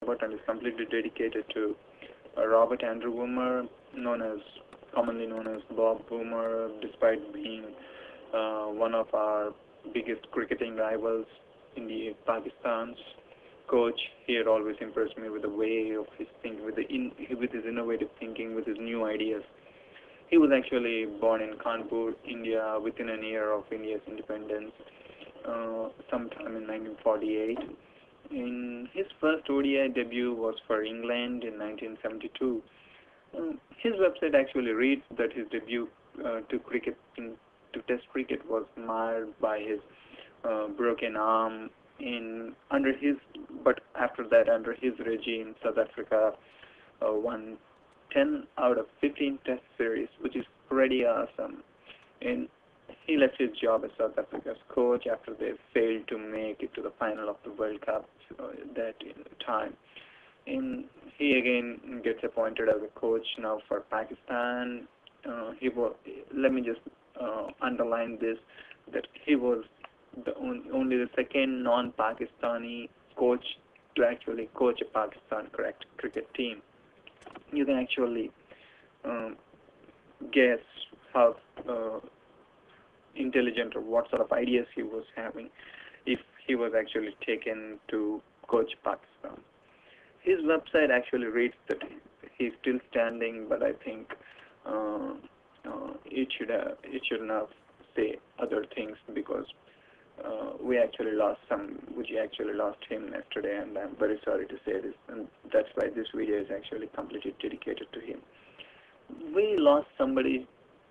and is completely dedicated to Robert Andrew Woolmer, commonly known as Bob Woolmer, despite being one of our biggest cricketing rivals in the Pakistan's coach. He had always impressed me with the way of his thinking, with his innovative thinking, with his new ideas. He was actually born in Kanpur, India, within a year of India's independence, sometime in 1948. His first ODI debut was for England in 1972. His website actually reads that his debut to Test cricket was marred by his broken arm. But after that, under his regime, South Africa won 10 out of 15 Test series, which is pretty awesome. And he left his job as South Africa's coach after they failed to make it to the final of the World Cup that time. And he again gets appointed as a coach now for Pakistan. Let me just underline this, that he was only the second non-Pakistani coach to actually coach a Pakistan cricket team. You can actually guess how intelligent or what sort of ideas he was having if he was actually taken to coach Pakistan. His website actually reads that he's still standing, but I think it should not say other things, because we actually lost him yesterday, and I'm very sorry to say this, and that's why this video is actually completely dedicated to him. We lost somebody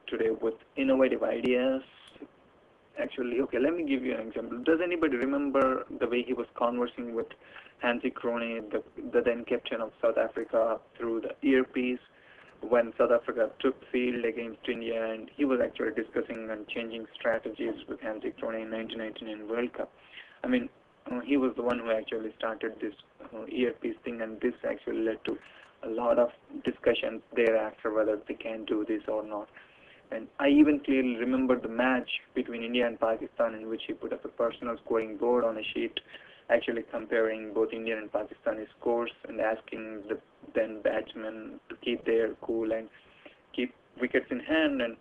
today with innovative ideas. Actually, okay, let me give you an example. Does anybody remember the way he was conversing with Hansie Cronje, the then captain of South Africa, through the earpiece when South Africa took field against India, and he was actually discussing and changing strategies with Hansie Cronje in 1999 World Cup. I mean, he was the one who actually started this earpiece thing, and this actually led to a lot of discussions thereafter whether they can do this or not. And I even clearly remember the match between India and Pakistan, in which he put up a personal scoring board on a sheet, actually comparing both Indian and Pakistani scores and asking the then batsmen to keep their cool and keep wickets in hand. And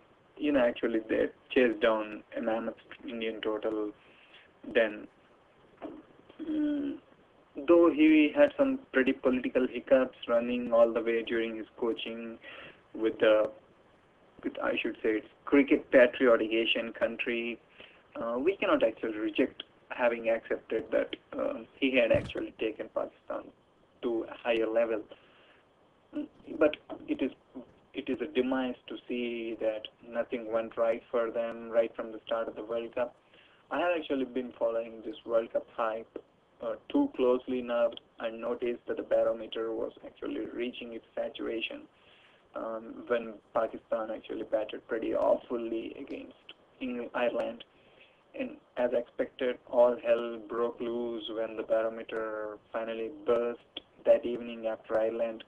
actually they chased down a mammoth Indian total. Then, though he had some pretty political hiccups running all the way during his coaching with I should say, it's cricket-patriotic Asian country, we cannot actually reject having accepted that he had actually taken Pakistan to a higher level. But it is a demise to see that nothing went right for them right from the start of the World Cup. I have actually been following this World Cup hype too closely now. I noticed that the barometer was actually reaching its saturation when Pakistan actually batted pretty awfully against Ireland. And as expected, all hell broke loose when the barometer finally burst that evening after Ireland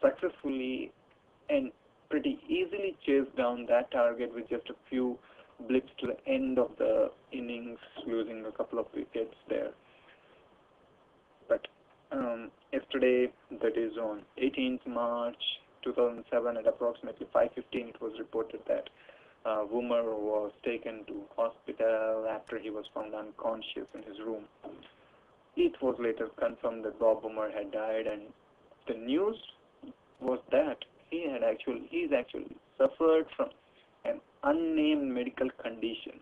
successfully and pretty easily chased down that target with just a few blips to the end of the innings, losing a couple of wickets there. But yesterday, that is on 18th March 2007, at approximately 5:15, it was reported that Woolmer was taken to hospital after he was found unconscious in his room. It was later confirmed that Bob Woolmer had died, and the news was that he's actually suffered from an unnamed medical condition.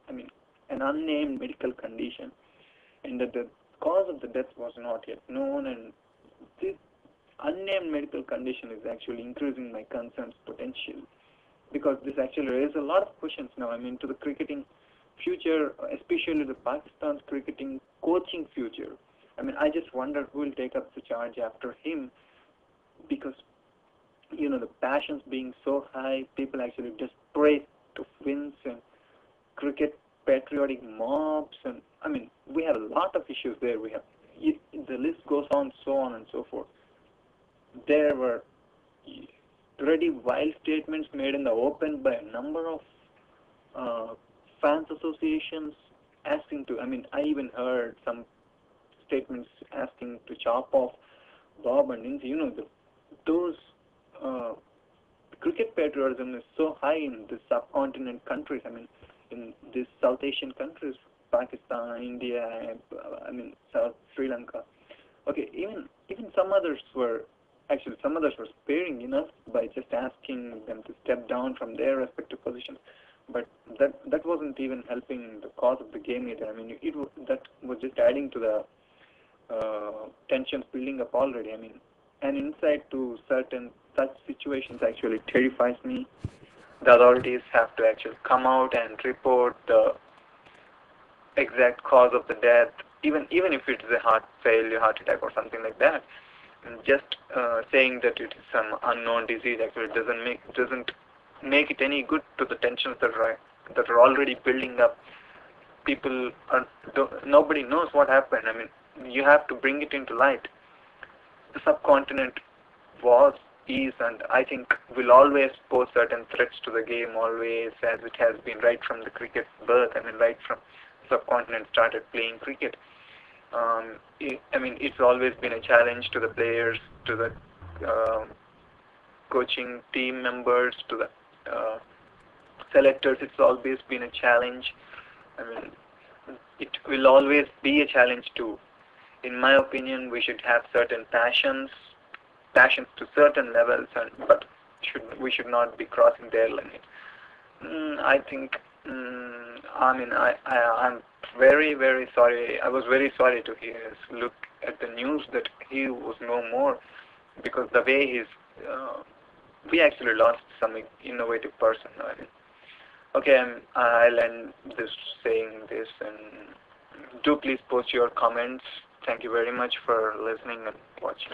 I mean, an unnamed medical condition, and that the cause of the death was not yet known, and this unnamed medical condition is actually increasing my concerns potential, because this actually raises a lot of questions now. I mean, to the cricketing future, especially the Pakistan's cricketing coaching future. I mean, I just wonder who will take up the charge after him, because the passions being so high, people actually desperate to win, and cricket patriotic mobs, and I mean, we have a lot of issues there. We have the list goes on and so forth. There were pretty wild statements made in the open by a number of fans associations asking to, I mean, I even heard some statements asking to chop off Bob and Lindsay, those uh, cricket patriotism is so high in the subcontinent countries. I mean, in these South Asian countries, Pakistan, India, South Sri Lanka. Okay, even some others were sparing enough by just asking them to step down from their respective positions. But that wasn't even helping the cause of the game either. I mean, that was just adding to the tensions building up already. I mean, an insight to certain such situations actually terrifies me. The authorities have to actually come out and report the exact cause of the death, even if it is a heart failure, heart attack, or something like that. And just saying that it is some unknown disease actually doesn't make it any good to the tensions that are already building up. People nobody knows what happened. I mean, you have to bring it into light. The subcontinent was, is, and I think will always pose certain threats to the game, always, as it has been right from the cricket's birth. I mean, right from subcontinent started playing cricket. It's always been a challenge to the players, to the coaching team members, to the selectors. It's always been a challenge. I mean, it will always be a challenge too. In my opinion, we should have certain passions to certain levels, but we should not be crossing their limit. I think. I'm very, very sorry. I was very sorry to look at the news that he was no more, because the way we actually lost some innovative person. I mean, okay, I'll end this saying this, and do please post your comments. Thank you very much for listening and watching.